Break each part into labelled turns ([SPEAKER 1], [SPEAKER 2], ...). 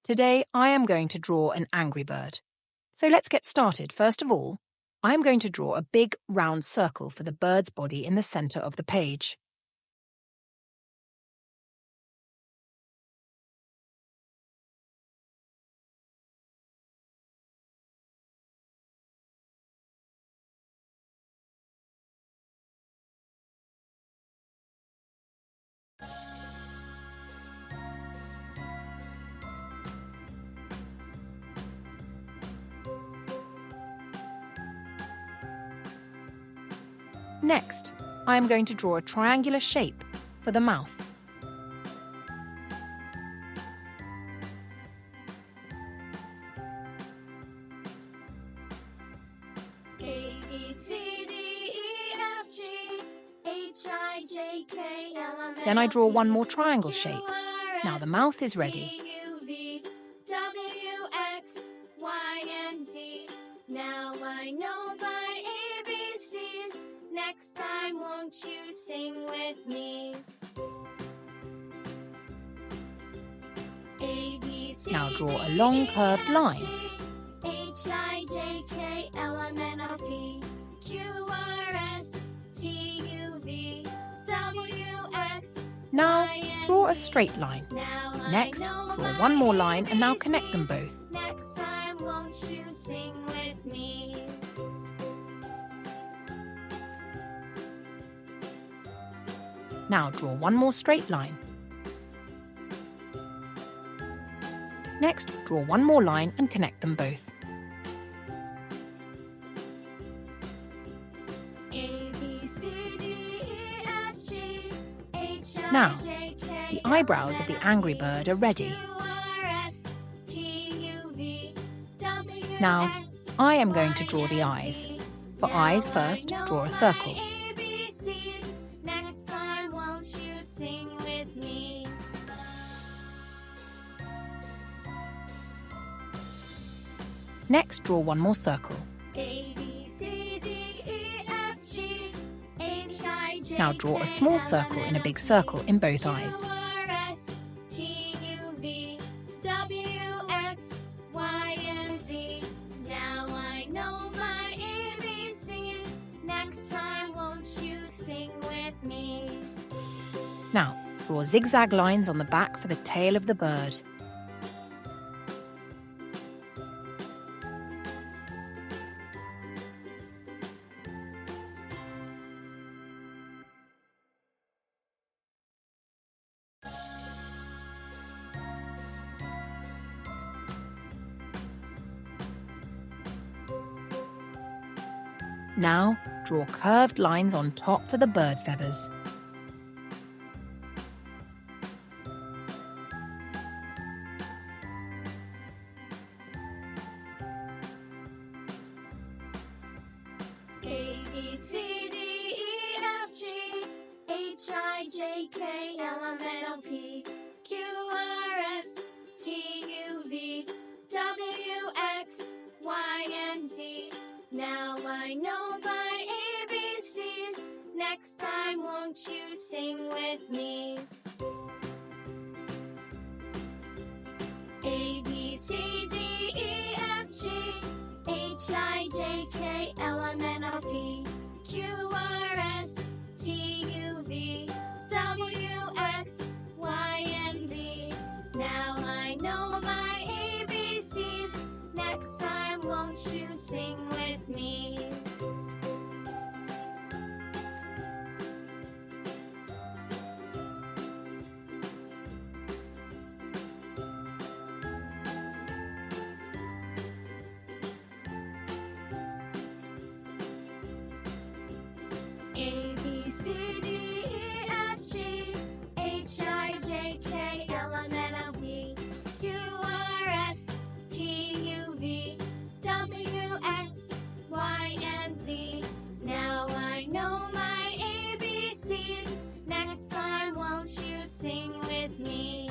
[SPEAKER 1] Today I am going to draw an angry bird. So let's get started. First of all, I am going to draw a big round circle for the bird's body in the center of the page. Next, I am going to draw a triangular shape for the mouth.
[SPEAKER 2] A, B, C, D, E, F, G, H, I, J, K, L, M, N,
[SPEAKER 1] Then I draw
[SPEAKER 2] O, P,
[SPEAKER 1] one more triangle
[SPEAKER 2] Q,
[SPEAKER 1] shape.
[SPEAKER 2] R, S,
[SPEAKER 1] Now the mouth is ready.
[SPEAKER 2] T, U, V, W, X, Y, and Z. Now I know my ABCs. Next time, won't you sing with me? A, B, C,
[SPEAKER 1] Now draw a
[SPEAKER 2] D,
[SPEAKER 1] long
[SPEAKER 2] E,
[SPEAKER 1] curved
[SPEAKER 2] F,
[SPEAKER 1] line.
[SPEAKER 2] G, H, I, J, K, L, M, N, O, P, Q, R, S, T, U, V, W, X,
[SPEAKER 1] Now
[SPEAKER 2] Y, and
[SPEAKER 1] draw a
[SPEAKER 2] Z.
[SPEAKER 1] straight line.
[SPEAKER 2] Now I
[SPEAKER 1] Next,
[SPEAKER 2] know
[SPEAKER 1] draw
[SPEAKER 2] my
[SPEAKER 1] one more line and now connect them
[SPEAKER 2] ABCs.
[SPEAKER 1] both.
[SPEAKER 2] Next time, won't you sing with me?
[SPEAKER 1] Now draw one more straight line. Next, draw one more line and connect them both.
[SPEAKER 2] A, B, C, D, E, F, G, H, I,
[SPEAKER 1] Now,
[SPEAKER 2] J, K,
[SPEAKER 1] the
[SPEAKER 2] L,
[SPEAKER 1] eyebrows of
[SPEAKER 2] M,
[SPEAKER 1] the
[SPEAKER 2] N, O,
[SPEAKER 1] angry
[SPEAKER 2] P,
[SPEAKER 1] bird are ready.
[SPEAKER 2] Q, R, S, T, U, V, W,
[SPEAKER 1] Now,
[SPEAKER 2] X,
[SPEAKER 1] I am going to
[SPEAKER 2] Y,
[SPEAKER 1] draw the
[SPEAKER 2] and
[SPEAKER 1] eyes.
[SPEAKER 2] Z.
[SPEAKER 1] For
[SPEAKER 2] Now
[SPEAKER 1] eyes
[SPEAKER 2] I
[SPEAKER 1] first,
[SPEAKER 2] know
[SPEAKER 1] draw a
[SPEAKER 2] my
[SPEAKER 1] circle.
[SPEAKER 2] ABCs. Next time, won't you sing with me?
[SPEAKER 1] Next, draw one more circle.
[SPEAKER 2] A, B, C, D, E, F, G, H, I, J,
[SPEAKER 1] Now draw a small circle in a big circle in both eyes.
[SPEAKER 2] Q, R, S, T, U, V, W, X, Y, and Z. Now I know my ABCs. Next time, won't you sing with me?
[SPEAKER 1] Now, draw zigzag lines on the back for the tail of the bird. Now, draw curved lines on top for the bird feathers.
[SPEAKER 2] A, B, C, D, E, F, G, H, I, J, K, L, M, N, O, P, Q, R, S, T, U, V, W, X, Y, and Z. Now I know my ABCs. Next time, won't you sing with me? A, B, C, D, E, F, G, H, I, J, K, L, M, N, O, P, Q, R, S, T, U, V, W, X, Y, and Z. Now I know my ABCs. Next time, won't you sing with me? A, B, C, D, E, F, G, H, I, J, K, L, M, N, O, P, Q, R, S, T, U, V, W, X, Y, and Z. Now I know my ABCs. Next time, won't you sing with me?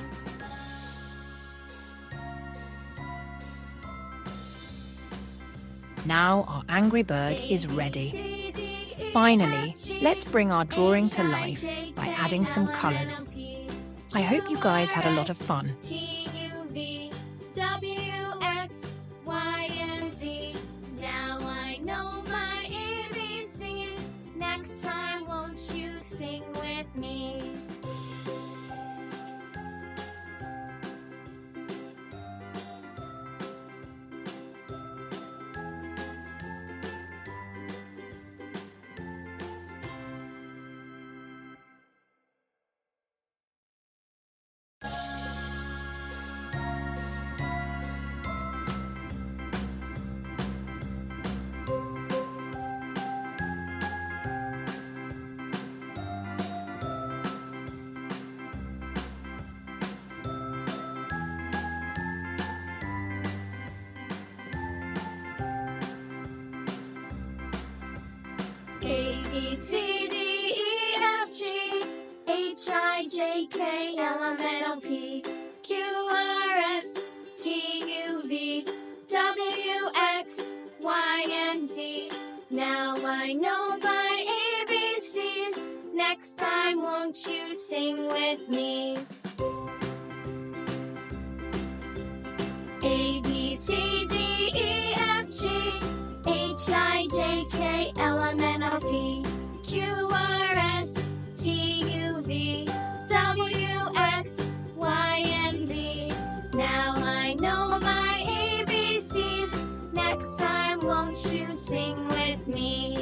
[SPEAKER 1] Now our angry bird is ready.
[SPEAKER 2] A, B, C, D, E,
[SPEAKER 1] Finally,
[SPEAKER 2] F, G,
[SPEAKER 1] let's bring our drawing to
[SPEAKER 2] H, I,
[SPEAKER 1] life
[SPEAKER 2] J,
[SPEAKER 1] by
[SPEAKER 2] K,
[SPEAKER 1] adding some
[SPEAKER 2] L, M, N,
[SPEAKER 1] colours.
[SPEAKER 2] O, P,
[SPEAKER 1] I hope you guys had a lot of
[SPEAKER 2] Q, R, S,
[SPEAKER 1] fun.
[SPEAKER 2] T, U, V, with me. A, B, C, D, E, F, G, H, I, J, K, L, M, N, O, P, Q, R, S, T, U, V, W, X, Y, and Z. Now I know my ABCs. Next time, won't you sing with me? A, B, C, D, E, F, G, H, I, J, K, L, M, N, O, P, Q, R, S, T, U, V, W, X, Y, and Z. Now I know my ABCs. Next time, won't you sing with me?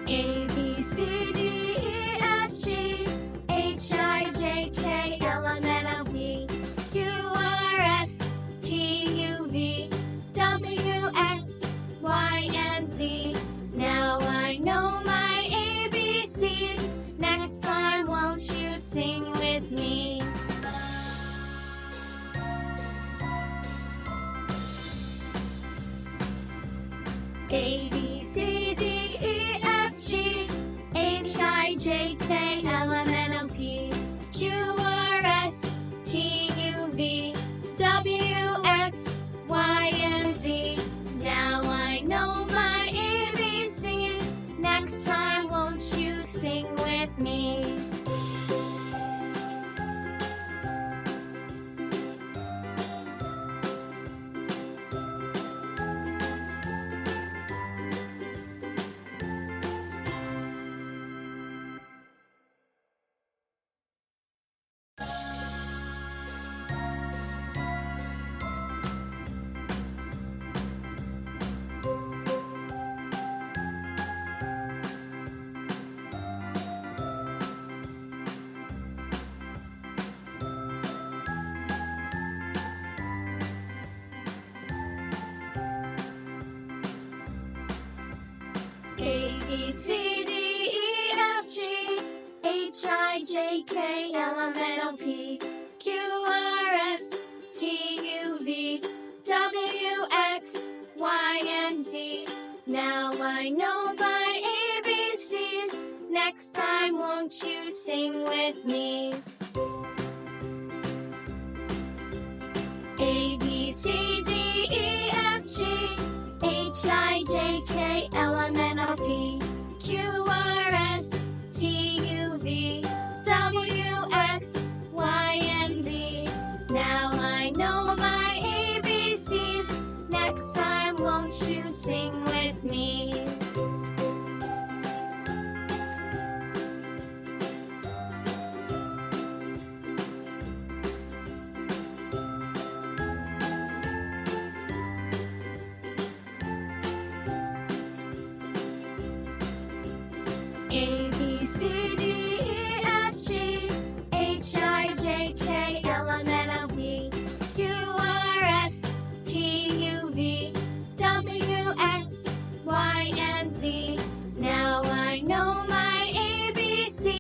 [SPEAKER 2] A, B, C, D, E, F, G, H, I, J, K, L, M, N, O, P, Q, R, S, T, U, V, W, X, Y, and Z. Now I know my ABCs. Next time, won't you sing with me? A, B, C, D, E, F, G, H, I, J, K, L, M, N, O, P, Q, R, S, T, U, V, W, X, Y, and Z. Now I know my ABCs. Next time, won't you sing with me? A, B, C, D, E, F, G, H, I, J, K, L, M, N, O, P, Q, R, S, T, U, V, W, X, Y, and Z. Now I know my ABCs. Next time, won't you sing with me? A, B, C, D, E, F, G, H, I, J, K, L, M, N, O, P, Q, R, S, T, U, V, W, X, Y, and Z. Now I know